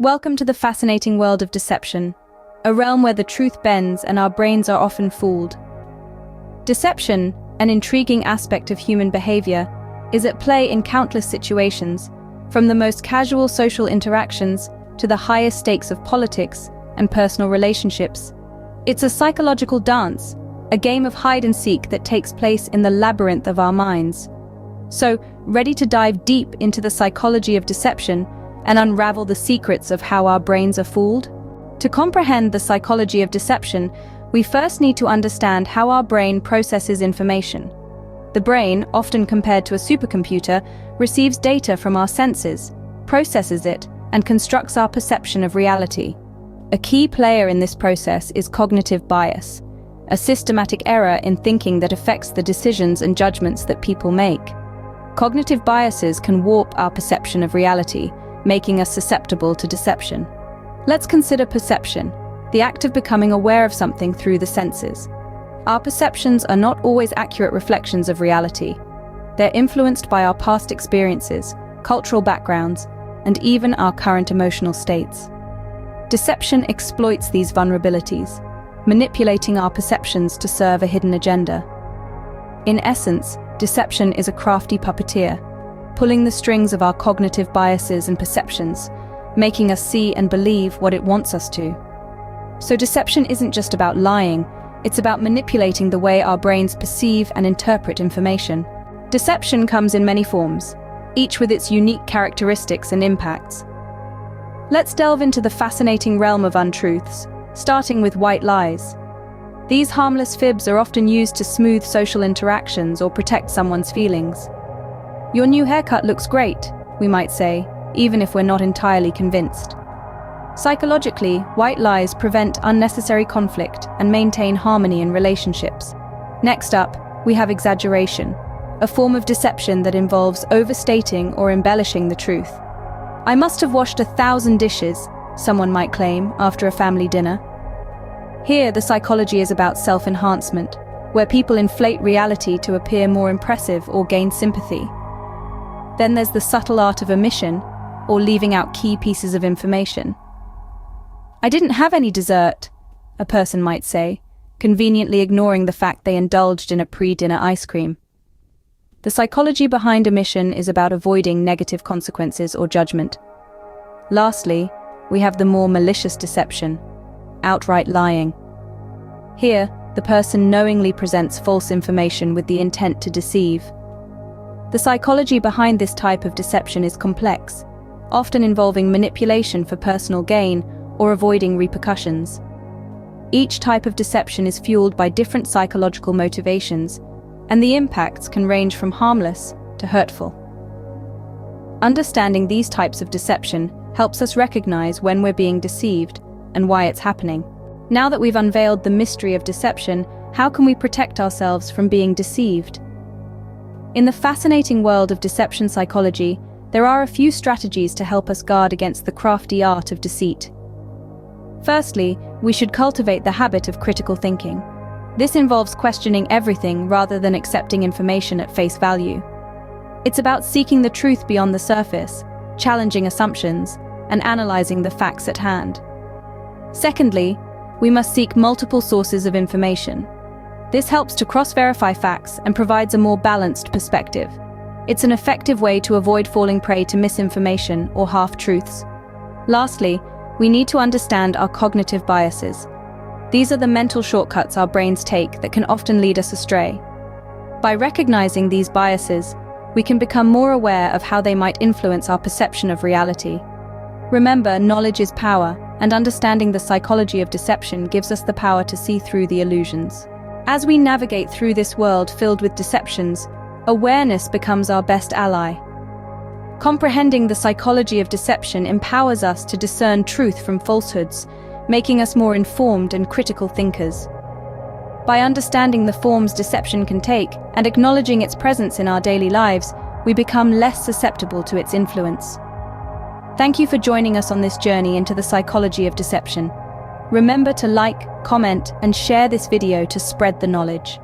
Welcome to the fascinating world of deception, a realm where the truth bends and our brains are often fooled. Deception, an intriguing aspect of human behavior, is at play in countless situations, from the most casual social interactions to the highest stakes of politics and personal relationships. It's a psychological dance, a game of hide and seek that takes place in the labyrinth of our minds. So, ready to dive deep into the psychology of deception and unravel the secrets of how our brains are fooled? To comprehend the psychology of deception, we first need to understand how our brain processes information. The brain, often compared to a supercomputer, receives data from our senses, processes it, and constructs our perception of reality. A key player in this process is cognitive bias, a systematic error in thinking that affects the decisions and judgments that people make. Cognitive biases can warp our perception of reality, making us susceptible to deception. Let's consider perception, the act of becoming aware of something through the senses. Our perceptions are not always accurate reflections of reality. They're influenced by our past experiences, cultural backgrounds, and even our current emotional states. Deception exploits these vulnerabilities, manipulating our perceptions to serve a hidden agenda. In essence, deception is a crafty puppeteer, pulling the strings of our cognitive biases and perceptions, making us see and believe what it wants us to. So deception isn't just about lying, it's about manipulating the way our brains perceive and interpret information. Deception comes in many forms, each with its unique characteristics and impacts. Let's delve into the fascinating realm of untruths, starting with white lies. These harmless fibs are often used to smooth social interactions or protect someone's feelings. "Your new haircut looks great," we might say, even if we're not entirely convinced. Psychologically, white lies prevent unnecessary conflict and maintain harmony in relationships. Next up, we have exaggeration, a form of deception that involves overstating or embellishing the truth. "I must have washed 1,000 dishes," someone might claim after a family dinner. Here, the psychology is about self-enhancement, where people inflate reality to appear more impressive or gain sympathy. Then there's the subtle art of omission, or leaving out key pieces of information. "I didn't have any dessert," a person might say, conveniently ignoring the fact they indulged in a pre-dinner ice cream. The psychology behind omission is about avoiding negative consequences or judgment. Lastly, we have the more malicious deception, outright lying. Here, the person knowingly presents false information with the intent to deceive. The psychology behind this type of deception is complex, often involving manipulation for personal gain or avoiding repercussions. Each type of deception is fueled by different psychological motivations, and the impacts can range from harmless to hurtful. Understanding these types of deception helps us recognize when we're being deceived and why it's happening. Now that we've unveiled the mystery of deception, how can we protect ourselves from being deceived? In the fascinating world of deception psychology, there are a few strategies to help us guard against the crafty art of deceit. Firstly, we should cultivate the habit of critical thinking. This involves questioning everything rather than accepting information at face value. It's about seeking the truth beyond the surface, challenging assumptions, and analyzing the facts at hand. Secondly, we must seek multiple sources of information. This helps to cross-verify facts and provides a more balanced perspective. It's an effective way to avoid falling prey to misinformation or half-truths. Lastly, we need to understand our cognitive biases. These are the mental shortcuts our brains take that can often lead us astray. By recognizing these biases, we can become more aware of how they might influence our perception of reality. Remember, knowledge is power, and understanding the psychology of deception gives us the power to see through the illusions. As we navigate through this world filled with deceptions, awareness becomes our best ally. Comprehending the psychology of deception empowers us to discern truth from falsehoods, making us more informed and critical thinkers. By understanding the forms deception can take and acknowledging its presence in our daily lives, we become less susceptible to its influence. Thank you for joining us on this journey into the psychology of deception. Remember to like, comment, and share this video to spread the knowledge.